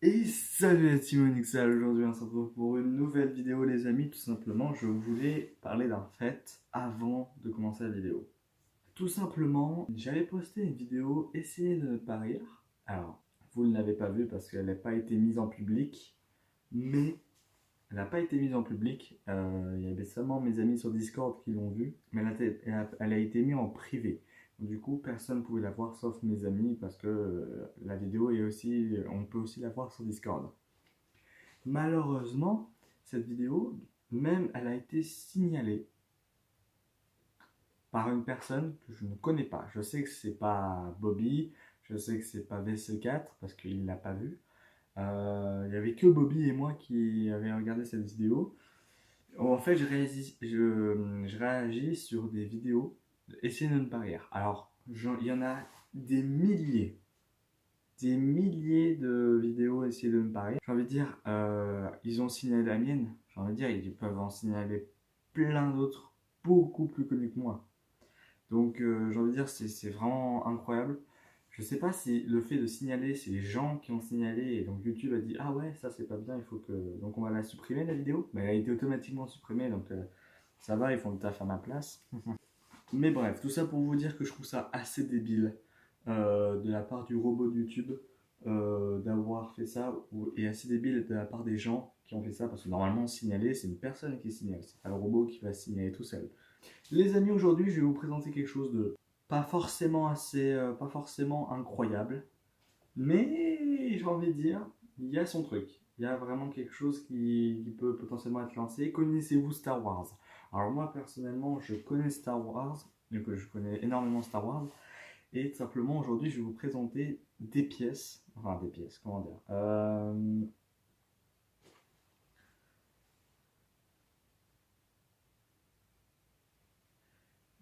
Et salut la team Onyxal, aujourd'hui on se retrouve pour une nouvelle vidéo les amis. Tout simplement je voulais parler d'un fait avant de commencer la vidéo. Tout simplement j'avais posté une vidéo Essayez de ne pas rire. Alors vous ne l'avez pas vue parce qu'elle n'a pas été mise en public. Mais elle n'a pas été mise en public. Il y avait seulement mes amis sur Discord qui l'ont vue. Mais elle a été mise en privé. Du coup, personne ne pouvait la voir sauf mes amis parce que la vidéo est aussi, on peut aussi la voir sur Discord. Malheureusement, cette vidéo, même elle a été signalée par une personne que je ne connais pas. Je sais que c'est pas Bobby, je sais que c'est pas VC4 parce qu'il l'a pas vu. Il y avait que Bobby et moi qui avaient regardé cette vidéo. En fait, je réagis sur des vidéos. Essayez de ne pas rire. Alors, il y en a des milliers de vidéos Essayez de ne pas rire. J'ai envie de dire, ils ont signalé la mienne. J'ai envie de dire, ils peuvent en signaler plein d'autres, beaucoup plus connus que moi. Donc, j'ai envie de dire, c'est vraiment incroyable. Je sais pas si le fait de signaler, c'est les gens qui ont signalé et donc YouTube a dit ah ouais, ça c'est pas bien, il faut que. Donc on va la supprimer la vidéo. Mais elle a été automatiquement supprimée donc ça va, ils font le taf à ma place. Mais bref, tout ça pour vous dire que je trouve ça assez débile de la part du robot de YouTube d'avoir fait ça et assez débile de la part des gens qui ont fait ça parce que normalement signaler c'est une personne qui signale, c'est pas le robot qui va signaler tout seul. Les amis, aujourd'hui je vais vous présenter quelque chose de pas forcément incroyable, mais j'ai envie de dire, il y a son truc. Il y a vraiment quelque chose qui peut potentiellement être lancé. Connaissez-vous Star Wars? Alors moi personnellement, je connais Star Wars, donc je connais énormément Star Wars, et tout simplement aujourd'hui, je vais vous présenter des pièces, enfin des pièces, comment dire,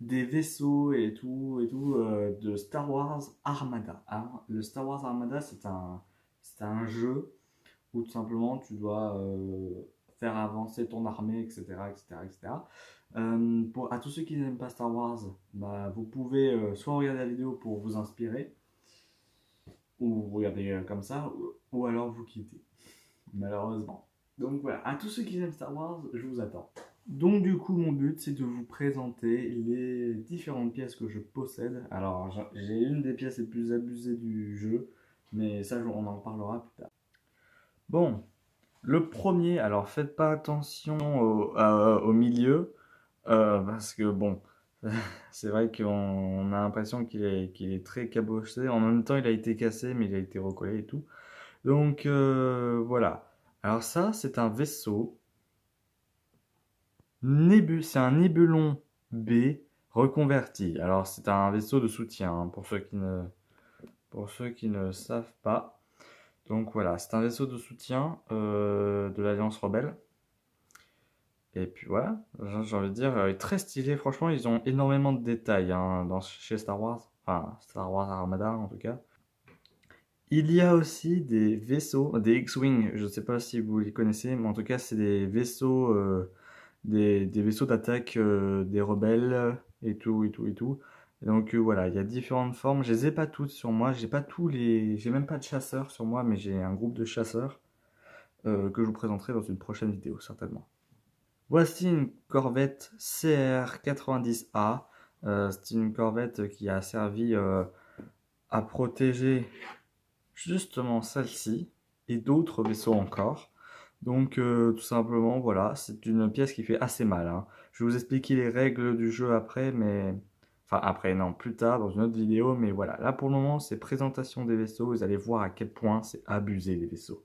des vaisseaux et tout de Star Wars Armada. Alors, le Star Wars Armada, c'est un jeu où tout simplement tu dois faire avancer ton armée, etc. etc., etc. À tous ceux qui n'aiment pas Star Wars, bah, vous pouvez soit regarder la vidéo pour vous inspirer, ou vous regarder comme ça, ou alors vous quitter, malheureusement. Donc voilà, à tous ceux qui aiment Star Wars, je vous attends. Donc du coup, mon but, c'est de vous présenter les différentes pièces que je possède. Alors, j'ai une des pièces les plus abusées du jeu, mais ça, on en parlera plus tard. Bon, le premier, alors faites pas attention au milieu, parce que bon, c'est vrai qu'on a l'impression qu'il est très cabossé. En même temps, il a été cassé, mais il a été recollé et tout. Donc voilà. Alors ça, c'est un vaisseau. C'est un Nébulon B reconverti. Alors c'est un vaisseau de soutien hein, pour ceux qui ne savent pas. Donc voilà, c'est un vaisseau de soutien de l'Alliance Rebelle. Et puis voilà, j'ai envie de dire, très stylé. Franchement, ils ont énormément de détails hein, chez Star Wars. Enfin, Star Wars Armada en tout cas. Il y a aussi des vaisseaux, des X-Wing. Je ne sais pas si vous les connaissez, mais en tout cas, c'est des vaisseaux, des vaisseaux d'attaque des rebelles et tout, et tout, et tout. Et donc voilà, il y a différentes formes. Je les ai pas toutes sur moi. J'ai même pas de chasseurs sur moi, mais j'ai un groupe de chasseurs que je vous présenterai dans une prochaine vidéo certainement. Voici une corvette CR-90A. C'est une corvette qui a servi à protéger justement celle-ci et d'autres vaisseaux encore. Donc tout simplement, voilà, c'est une pièce qui fait assez mal. Hein. Je vais vous expliquer les règles du jeu après, mais... Enfin après, non, plus tard dans une autre vidéo, mais voilà. Là pour le moment, c'est présentation des vaisseaux. Vous allez voir à quel point c'est abusé les vaisseaux.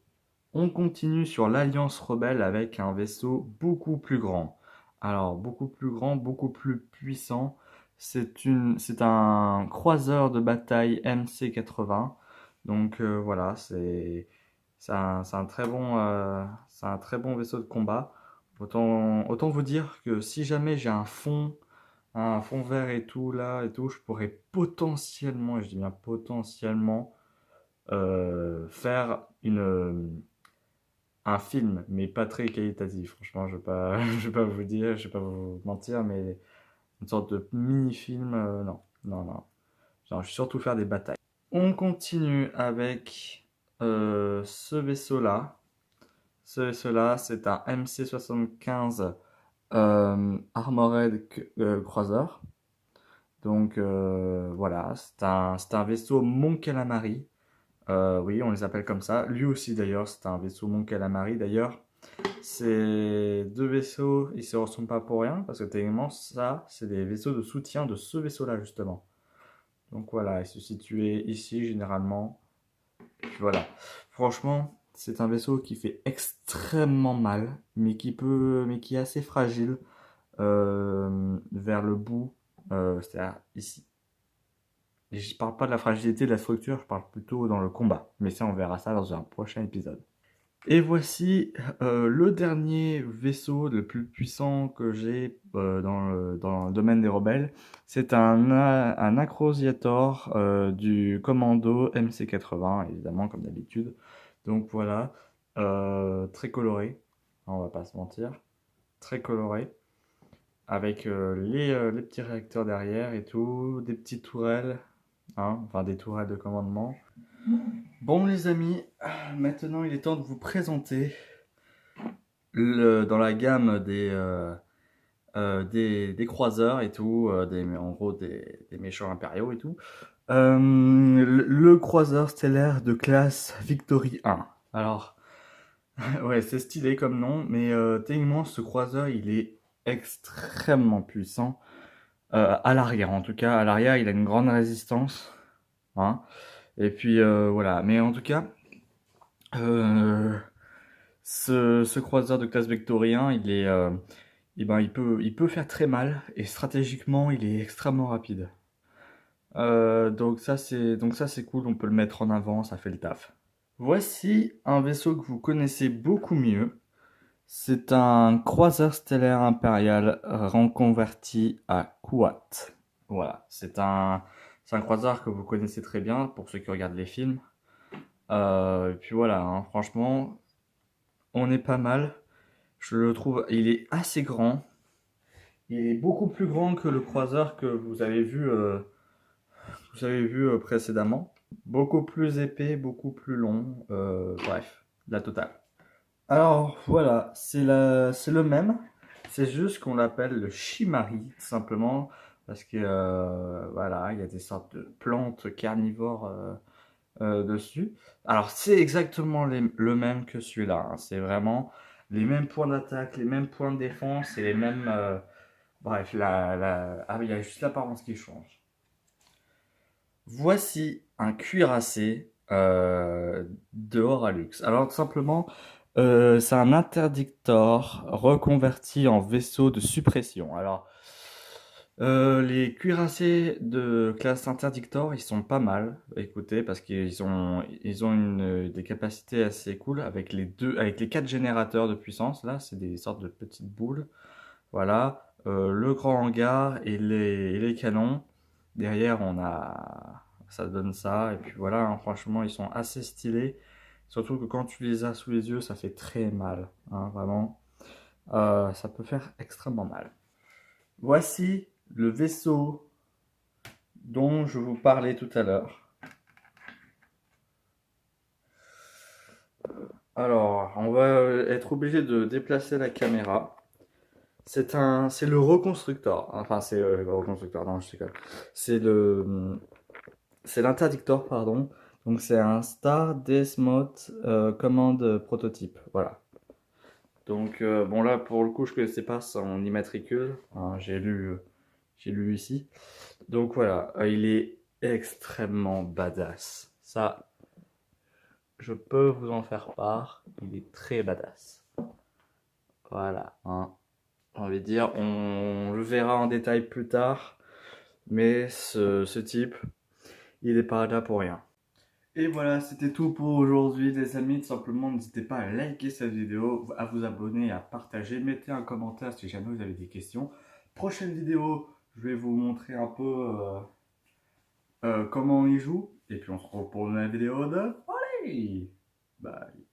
On continue sur l'Alliance Rebelle avec un vaisseau beaucoup plus grand. Alors, beaucoup plus grand, beaucoup plus puissant. C'est un croiseur de bataille MC-80. Donc voilà, c'est un très bon vaisseau de combat. Autant vous dire que si jamais j'ai un fond vert et tout là et tout, je pourrais potentiellement, et je dis bien potentiellement, faire un film, mais pas très qualitatif. Franchement, je vais pas vous dire, je vais pas vous mentir, mais une sorte de mini-film, non, non, non. Genre, je vais surtout faire des batailles. On continue avec ce vaisseau-là, c'est un MC-75 Armored Cruiser. Donc voilà, c'est un vaisseau Mon Calamari. Oui, on les appelle comme ça. Lui aussi d'ailleurs, c'est un vaisseau Mon Calamari. D'ailleurs, ces deux vaisseaux, ils se ressemblent pas pour rien, parce que techniquement, ça, c'est des vaisseaux de soutien de ce vaisseau-là, justement. Donc voilà, ils se situaient ici, généralement. Puis voilà. Franchement, c'est un vaisseau qui fait extrêmement mal, mais qui est assez fragile vers le bout, c'est-à-dire ici. Et je parle pas de la fragilité de la structure, je parle plutôt dans le combat. Mais ça, on verra ça dans un prochain épisode. Et voici le dernier vaisseau le plus puissant que j'ai dans le domaine des rebelles. C'est un Acrosiator du commando MC-80, évidemment, comme d'habitude. Donc voilà, très coloré, on va pas se mentir, très coloré, avec les petits réacteurs derrière et tout, des petites tourelles, hein, enfin des tourelles de commandement. Bon les amis, maintenant il est temps de vous présenter dans la gamme des croiseurs et tout, en gros des méchants impériaux et tout, le croiseur stellaire de classe Victory 1. Alors, ouais, c'est stylé comme nom, mais techniquement ce croiseur il est extrêmement puissant, à l'arrière en tout cas. À l'arrière il a une grande résistance, hein. Et puis voilà, mais en tout cas, ce croiseur de classe victorien, il peut faire très mal et stratégiquement, il est extrêmement rapide. Donc ça c'est cool, on peut le mettre en avant, ça fait le taf. Voici un vaisseau que vous connaissez beaucoup mieux. C'est un croiseur stellaire impérial reconverti à Kuat. Voilà, c'est un croiseur que vous connaissez très bien pour ceux qui regardent les films. Et puis voilà, hein, franchement, on est pas mal. Je le trouve, il est assez grand. Il est beaucoup plus grand que le croiseur que vous avez vu précédemment. Beaucoup plus épais, beaucoup plus long. Bref, la totale. Alors voilà, c'est le même. C'est juste qu'on l'appelle le Shimari, tout simplement, parce que voilà, il y a des sortes de plantes carnivores dessus. Alors c'est exactement le même que celui-là, hein. C'est vraiment les mêmes points d'attaque, les mêmes points de défense et les mêmes. Bref, ah, il y a juste l'apparence qui change. Voici un cuirassé de Horalux. Alors tout simplement, c'est un interdictor reconverti en vaisseau de suppression. Alors, les cuirassés de classe interdictor, ils sont pas mal, écoutez, parce ils ont des capacités assez cool avec les 4 générateurs de puissance. Là, c'est des sortes de petites boules. Voilà, le grand hangar et les canons. Derrière, ça donne ça. Et puis voilà, hein, franchement, ils sont assez stylés. Surtout que quand tu les as sous les yeux, ça fait très mal, hein, vraiment. Ça peut faire extrêmement mal. Voici le vaisseau dont je vous parlais tout à l'heure. Alors, on va être obligé de déplacer la caméra. C'est le reconstructeur. Enfin, c'est le reconstructeur. Non, je sais pas. C'est l'interdictor, pardon. Donc, c'est un Star Desmote commande prototype. Voilà. Donc, bon, là, pour le coup, je connaissais pas son immatricule, hein, j'ai lu ici. Donc, voilà. Il est extrêmement badass. Ça, je peux vous en faire part. Il est très badass. Voilà, hein. J'ai envie de dire, on le verra en détail plus tard, mais ce type, il est pas là pour rien. Et voilà, c'était tout pour aujourd'hui les amis. Tout simplement, n'hésitez pas à liker cette vidéo, à vous abonner, à partager. Mettez un commentaire si jamais vous avez des questions. Prochaine vidéo, je vais vous montrer un peu comment on y joue. Et puis on se retrouve pour une nouvelle vidéo de... Allez, bye.